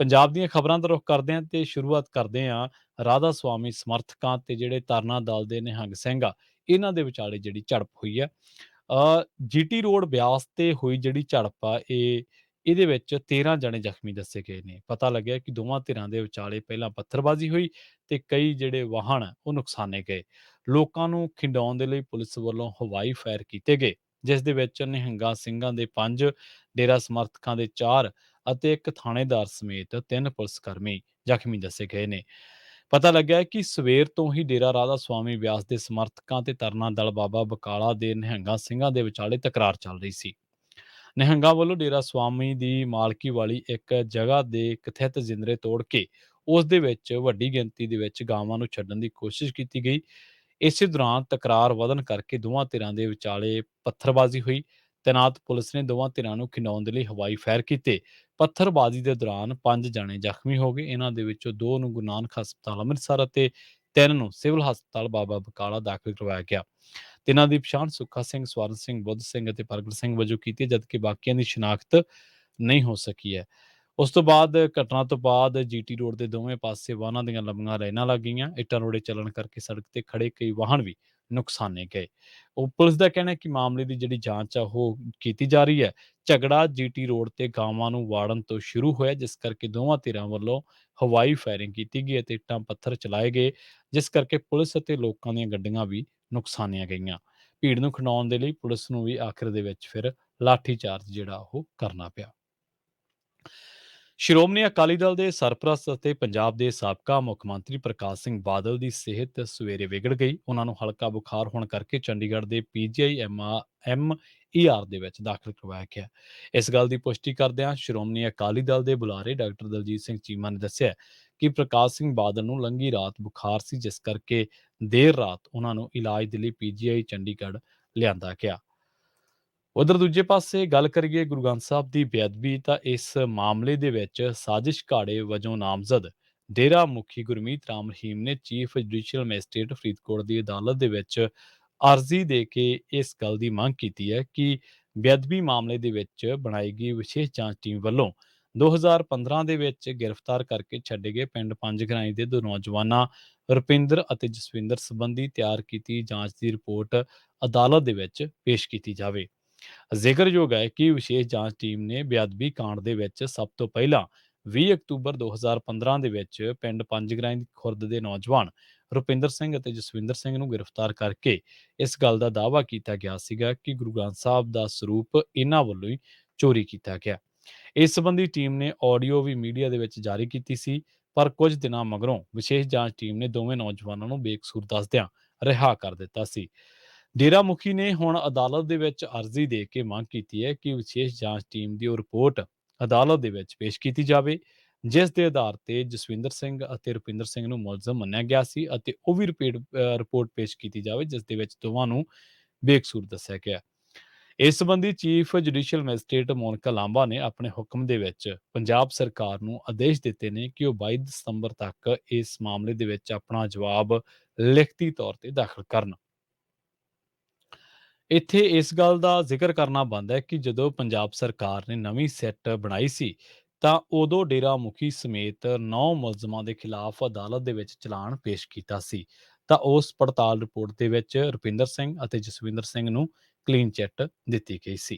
ਪੰਜਾਬ ਦੀਆਂ ਖਬਰਾਂ ਦਾ ਰੁਖ ਕਰਦੇ ਹਾਂ ਤੇ ਸ਼ੁਰੂਆਤ ਕਰਦੇ ਹਾਂ ਰਾਧਾ ਸੁਆਮੀ ਸਮਰਥਕਾਂ ਤੇ ਜਿਹੜੇ ਧਰਨਾ ਦਲ ਦੇ ਨਿਹੰਗ ਸਿੰਘ ਆ ਇਹਨਾਂ ਦੇ ਵਿਚਾਲੇ ਜਿਹੜੀ ਝੜਪ ਹੋਈ ਹੈ। ਜੀਟੀ ਰੋਡ ਬਿਆਸ ਤੇ ਹੋਈ ਜਿਹੜੀ ਝੜਪ ਆ ਇਹਦੇ ਵਿੱਚ 13 ਜਣੇ ਜ਼ਖਮੀ ਦੱਸੇ ਗਏ ਨੇ। ਪਤਾ ਲੱਗਿਆ ਕਿ ਦੋਵਾਂ ਧਿਰਾਂ ਦੇ ਵਿਚਾਲੇ ਪਹਿਲਾਂ ਪੱਥਰਬਾਜ਼ੀ ਹੋਈ ਤੇ ਕਈ ਜਿਹੜੇ ਵਾਹਨ ਆ, ਉਹ ਨੁਕਸਾਨੇ ਗਏ। ਲੋਕਾਂ ਨੂੰ ਖਿੰਡਾਉਣ ਦੇ ਲਈ ਪੁਲਿਸ ਵੱਲੋਂ ਹਵਾਈ ਫਾਇਰ ਕੀਤੇ ਗਏ, ਜਿਸ ਦੇ ਵਿੱਚ ਨਿਹੰਗਾਂ ਸਿੰਘਾਂ ਦੇ 5, ਡੇਰਾ ਸਮਰਥਕਾਂ ਦੇ 4 ਅਤੇ ਇੱਕ ਥਾਣੇਦਾਰ ਸਮੇਤ 3 ਪੁਲਿਸ ਕਰਮੀ ਜ਼ਖਮੀ ਦੱਸੇ ਗਏ ਨੇ। ਪਤਾ ਲੱਗਿਆ ਹੈ ਕਿ ਸਵੇਰ ਤੋਂ ਹੀ ਡੇਰਾ ਰਾਧਾ ਸੁਆਮੀ ਬਿਆਸ ਦੇ ਸਮਰਥਕਾਂ ਤੇ ਤਰਨਾ ਦਲ ਬਾਬਾ ਬਕਾਲਾ ਦੇ ਨਿਹੰਗਾਂ ਸਿੰਘਾਂ ਦੇ ਵਿਚਾਲੇ ਤਕਰਾਰ ਚੱਲ ਰਹੀ ਸੀ। ਨਿਹੰਗਾਂ ਵੱਲੋਂ ਡੇਰਾ ਸੁਆਮੀ ਦੀ ਮਾਲਕੀ ਵਾਲੀ ਇੱਕ ਜਗ੍ਹਾ ਦੇ ਕਥਿਤ ਜਿੰਦਰੇ ਤੋੜ ਕੇ ਉਸ ਦੇ ਵਿੱਚ ਵੱਡੀ ਗਿਣਤੀ ਦੇ ਵਿੱਚ ਗਾਵਾਂ ਨੂੰ ਛੱਡਣ ਦੀ ਕੋਸ਼ਿਸ਼ ਕੀਤੀ ਗਈ। ਇਸੇ ਦੌਰਾਨ ਤਕਰਾਰ ਵਧਣ ਕਰਕੇ ਦੋਵਾਂ ਧਿਰਾਂ ਦੇ ਵਿਚਾਲੇ ਪੱਥਰਬਾਜ਼ੀ ਹੋਈ। ਤੈਨਾਤ ਪੁਲਿਸ ਨੇ ਦੋਵਾਂ ਧਿਰਾਂ ਨੂੰ ਖਿੰਡਾਉਣ ਦੇ ਲਈ ਹਵਾਈ ਫਾਇਰ ਕੀਤੇ। ਪੱਥਰਬਾਜ਼ੀ ਦੇ ਦੌਰਾਨ 5 ਜਣੇ ਜ਼ਖਮੀ ਹੋ ਗਏ। ਇਹਨਾਂ ਦੇ ਵਿੱਚੋਂ 2 ਨੂੰ ਗੁਰੂ ਨਾਨਕ ਹਸਪਤਾਲ ਅੰਮ੍ਰਿਤਸਰ ਅਤੇ 3 ਨੂੰ ਸਿਵਲ ਹਸਪਤਾਲ ਬਾਬਾ ਬਕਾਲਾ ਦਾਖਲ ਕਰਵਾਇਆ ਗਿਆ। ਤਿੰਨਾਂ ਦੀ ਪਛਾਣ ਸੁੱਖਾ ਸਿੰਘ, ਸਵਰਨ ਸਿੰਘ, ਬੁੱਧ ਸਿੰਘ ਅਤੇ ਪ੍ਰਗਟ ਸਿੰਘ ਵਜੋਂ ਕੀਤੀ ਹੈ, ਜਦਕਿ ਬਾਕੀਆਂ ਦੀ ਸ਼ਨਾਖਤ ਨਹੀਂ ਹੋ ਸਕੀ ਹੈ। ਉਸ ਤੋਂ ਬਾਅਦ ਘਟਨਾ ਤੋਂ ਬਾਅਦ ਜੀਟੀ ਰੋਡ ਦੇ ਦੋਵੇਂ ਪਾਸੇ ਵਾਹਨਾਂ ਦੀਆਂ ਲੰਮੀਆਂ ਲਾਈਨਾਂ ਲੱਗ ਗਈਆਂ। ਇੱਟਾਂ ਰੋੜੇ ਚੱਲਣ ਕਰਕੇ ਸੜਕ ਤੇ ਖੜੇ ਕਈ ਵਾਹਨ ਵੀ ਨੁਕਸਾਨੇ ਗਏ। ਉਹ ਪੁਲਿਸ ਦਾ ਕਹਿਣਾ ਹੈ ਕਿ ਮਾਮਲੇ ਦੀ ਜਿਹੜੀ ਜਾਂਚ ਆ ਉਹ ਕੀਤੀ ਜਾ ਰਹੀ ਹੈ। ਝਗੜਾ ਜੀਟੀ ਰੋਡ ਤੇ ਗਾਵਾਂ ਨੂੰ ਵਾੜਨ ਤੋਂ ਸ਼ੁਰੂ ਹੋਇਆ, ਜਿਸ ਕਰਕੇ ਦੋਵਾਂ ਧਿਰਾਂ ਵੱਲੋਂ ਹਵਾਈ ਫਾਇਰਿੰਗ ਕੀਤੀ ਗਈ ਅਤੇ ਇੱਟਾਂ ਪੱਥਰ ਚਲਾਏ ਗਏ, ਜਿਸ ਕਰਕੇ ਪੁਲਿਸ ਅਤੇ ਲੋਕਾਂ ਦੀਆਂ ਗੱਡੀਆਂ ਵੀ ਨੁਕਸਾਨੀਆਂ ਗਈਆਂ। ਭੀੜ ਨੂੰ ਖਿੰਡਾਉਣ ਦੇ ਲਈ ਪੁਲਿਸ ਨੂੰ ਵੀ ਆਖਿਰ ਦੇ ਵਿੱਚ ਫਿਰ ਲਾਠੀ ਚਾਰਜ ਜਿਹੜਾ ਉਹ ਕਰਨਾ ਪਿਆ। ਸ਼੍ਰੋਮਣੀ ਅਕਾਲੀ ਦਲ ਦੇ ਸਰਪ੍ਰਸਤ ਅਤੇ ਪੰਜਾਬ ਦੇ ਸਾਬਕਾ ਮੁੱਖ ਮੰਤਰੀ ਪ੍ਰਕਾਸ਼ ਸਿੰਘ ਬਾਦਲ ਦੀ ਸਿਹਤ ਸਵੇਰੇ ਵਿਗੜ ਗਈ। ਉਹਨਾਂ ਨੂੰ ਹਲਕਾ ਬੁਖਾਰ ਹੋਣ ਕਰਕੇ ਚੰਡੀਗੜ੍ਹ ਦੇ ਪੀਜੀਆਈ ਐਮਈਆਰ ਦੇ ਵਿੱਚ ਦਾਖਲ ਕਰਵਾਇਆ ਗਿਆ। ਇਸ ਗੱਲ ਦੀ ਪੁਸ਼ਟੀ ਕਰਦਿਆਂ ਸ਼੍ਰੋਮਣੀ ਅਕਾਲੀ ਦਲ ਦੇ ਬੁਲਾਰੇ ਡਾਕਟਰ ਦਲਜੀਤ ਸਿੰਘ ਚੀਮਾ ਨੇ ਦੱਸਿਆ ਕਿ ਪ੍ਰਕਾਸ਼ ਸਿੰਘ ਬਾਦਲ ਨੂੰ ਲੰਘੀ ਰਾਤ ਬੁਖਾਰ ਸੀ, ਜਿਸ ਕਰਕੇ ਦੇਰ ਰਾਤ ਉਹਨਾਂ ਨੂੰ ਇਲਾਜ ਦੇ ਲਈ ਪੀਜੀਆਈ ਚੰਡੀਗੜ੍ਹ ਲਿਆਂਦਾ ਗਿਆ। ਉਧਰ ਦੂਜੇ ਪਾਸੇ ਗੱਲ ਕਰੀਏ ਗੁਰੂ ਗ੍ਰੰਥ ਸਾਹਿਬ ਦੀ ਬੇਅਦਬੀ, ਤਾਂ ਇਸ ਮਾਮਲੇ ਦੇ ਵਿੱਚ ਸਾਜ਼ਿਸ਼ ਘਾੜੇ ਵਜੋਂ ਨਾਮਜ਼ਦ ਡੇਰਾ ਮੁਖੀ ਗੁਰਮੀਤ ਰਾਮ ਰਹੀਮ ਨੇ ਚੀਫ ਜੁਡੀਸ਼ੀਅਲ ਮੈਜਿਸਟ੍ਰੇਟ ਫਰੀਦਕੋਟ ਦੀ ਅਦਾਲਤ ਦੇ ਵਿੱਚ ਅਰਜ਼ੀ ਦੇ ਕੇ ਇਸ ਗੱਲ ਦੀ ਮੰਗ ਕੀਤੀ ਹੈ ਕਿ ਬੇਅਦਬੀ ਮਾਮਲੇ ਦੇ ਵਿੱਚ ਬਣਾਈ ਗਈ ਵਿਸ਼ੇਸ਼ ਜਾਂਚ ਟੀਮ ਵੱਲੋਂ 2015 ਦੇ ਵਿੱਚ ਗ੍ਰਿਫਤਾਰ ਕਰਕੇ ਛੱਡੇ ਗਏ ਪਿੰਡ ਪੰਜਗਰਾਈ ਦੇ 2 ਨੌਜਵਾਨਾਂ ਰੁਪਿੰਦਰ ਅਤੇ ਜਸਵਿੰਦਰ ਸੰਬੰਧੀ ਤਿਆਰ ਕੀਤੀ ਜਾਂਚ ਦੀ ਰਿਪੋਰਟ ਅਦਾਲਤ ਦੇ ਵਿੱਚ ਪੇਸ਼ ਕੀਤੀ ਜਾਵੇ। ਜ਼ਿਕਰਯੋਗ ਹੈ ਕਿ ਵਿਸ਼ੇਸ਼ ਜਾਂਚ ਟੀਮ ਨੇ ਬੇਅਦਬੀ ਕਾਂਡ ਦੇ ਵਿੱਚ ਸਭ ਤੋਂ ਪਹਿਲਾਂ 20 ਅਕਤੂਬਰ 2015 ਦੇ ਵਿੱਚ ਪਿੰਡ ਪੰਜਗਰਾਈ ਦੀ ਖੁਰਦ ਦੇ ਨੌਜਵਾਨ ਰੁਪਿੰਦਰ ਸਿੰਘ ਅਤੇ ਜਸਵਿੰਦਰ ਸਿੰਘ ਨੂੰ ਗ੍ਰਿਫਤਾਰ ਕਰਕੇ ਇਸ ਗੱਲ ਦਾ ਦਾਅਵਾ ਕੀਤਾ ਗਿਆ ਸੀਗਾ ਕਿ ਗੁਰੂ ਗ੍ਰੰਥ ਸਾਹਿਬ ਦਾ ਸਰੂਪ ਇਹਨਾਂ ਵੱਲੋਂ ਹੀ ਚੋਰੀ ਕੀਤਾ ਗਿਆ। ਇਸ ਸੰਬੰਧੀ ਟੀਮ ਨੇ ਆਡੀਓ ਵੀ ਮੀਡੀਆ ਦੇ ਵਿੱਚ ਜਾਰੀ ਕੀਤੀ ਸੀ, ਪਰ ਕੁਝ ਦਿਨਾਂ ਮਗਰੋਂ ਵਿਸ਼ੇਸ਼ ਜਾਂਚ ਟੀਮ ਨੇ ਦੋਵੇਂ ਨੌਜਵਾਨਾਂ ਨੂੰ ਬੇਕਸੂਰ ਦੱਸਦਿਆਂ ਰਿਹਾ ਕਰ ਦਿੱਤਾ ਸੀ। ਡੇਰਾ ਮੁਖੀ ਨੇ ਹੁਣ ਅਦਾਲਤ ਦੇ ਵਿੱਚ ਅਰਜ਼ੀ ਦੇ ਕੇ ਮੰਗ ਕੀਤੀ ਹੈ ਕਿ ਵਿਸ਼ੇਸ਼ ਜਾਂਚ ਟੀਮ ਦੀ ਉਹ ਰਿਪੋਰਟ ਅਦਾਲਤ ਦੇ ਵਿੱਚ ਪੇਸ਼ ਕੀਤੀ ਜਾਵੇ, ਜਿਸ ਦੇ ਆਧਾਰ ਤੇ ਜਸਵਿੰਦਰ ਸਿੰਘ ਅਤੇ ਰੁਪਿੰਦਰ ਸਿੰਘ ਨੂੰ ਮੁਲਜ਼ਮ ਮੰਨਿਆ ਗਿਆ ਸੀ ਅਤੇ ਉਹ ਵੀ ਰਿਪੋਰਟ ਪੇਸ਼ ਕੀਤੀ ਜਾਵੇ, ਜਿਸ ਦੇ ਵਿੱਚ ਦੋਵਾਂ ਨੂੰ ਬੇਕਸੂਰ ਦੱਸਿਆ ਗਿਆ। ਇਸ ਸੰਬੰਧੀ ਚੀਫ ਜੁਡੀਸ਼ੀਅਲ ਮੈਜਿਸਟ੍ਰੇਟ ਮੋਨਿਕਾ ਲਾਂਬਾ ਨੇ ਆਪਣੇ ਹੁਕਮ ਦੇ ਵਿੱਚ ਪੰਜਾਬ ਸਰਕਾਰ ਨੂੰ ਆਦੇਸ਼ ਦਿੱਤੇ ਨੇ ਕਿ ਉਹ 22 ਦਸੰਬਰ ਤੱਕ ਇਸ ਮਾਮਲੇ ਦੇ ਵਿੱਚ ਆਪਣਾ ਜਵਾਬ ਲਿਖਤੀ ਤੌਰ ਤੇ ਦਾਖਲ ਕਰਨ। ਇੱਥੇ ਇਸ ਗੱਲ ਦਾ ਜ਼ਿਕਰ ਕਰਨਾ ਬਣਦਾ ਹੈ ਕਿ ਜਦੋਂ ਪੰਜਾਬ ਸਰਕਾਰ ਨੇ ਨਵੀਂ ਸਿੱਟ ਬਣਾਈ ਸੀ, ਤਾਂ ਉਦੋਂ ਡੇਰਾ ਮੁਖੀ ਸਮੇਤ 9 ਮੁਲਜ਼ਮਾਂ ਦੇ ਖਿਲਾਫ ਅਦਾਲਤ ਦੇ ਵਿੱਚ ਚਲਾਨ ਪੇਸ਼ ਕੀਤਾ ਸੀ। ਤਾਂ ਉਸ ਪੜਤਾਲ ਰਿਪੋਰਟ ਦੇ ਵਿੱਚ ਰੁਪਿੰਦਰ ਸਿੰਘ ਅਤੇ ਜਸਵਿੰਦਰ ਸਿੰਘ ਨੂੰ ਕਲੀਨ ਚਿੱਟ ਦਿੱਤੀ ਗਈ ਸੀ।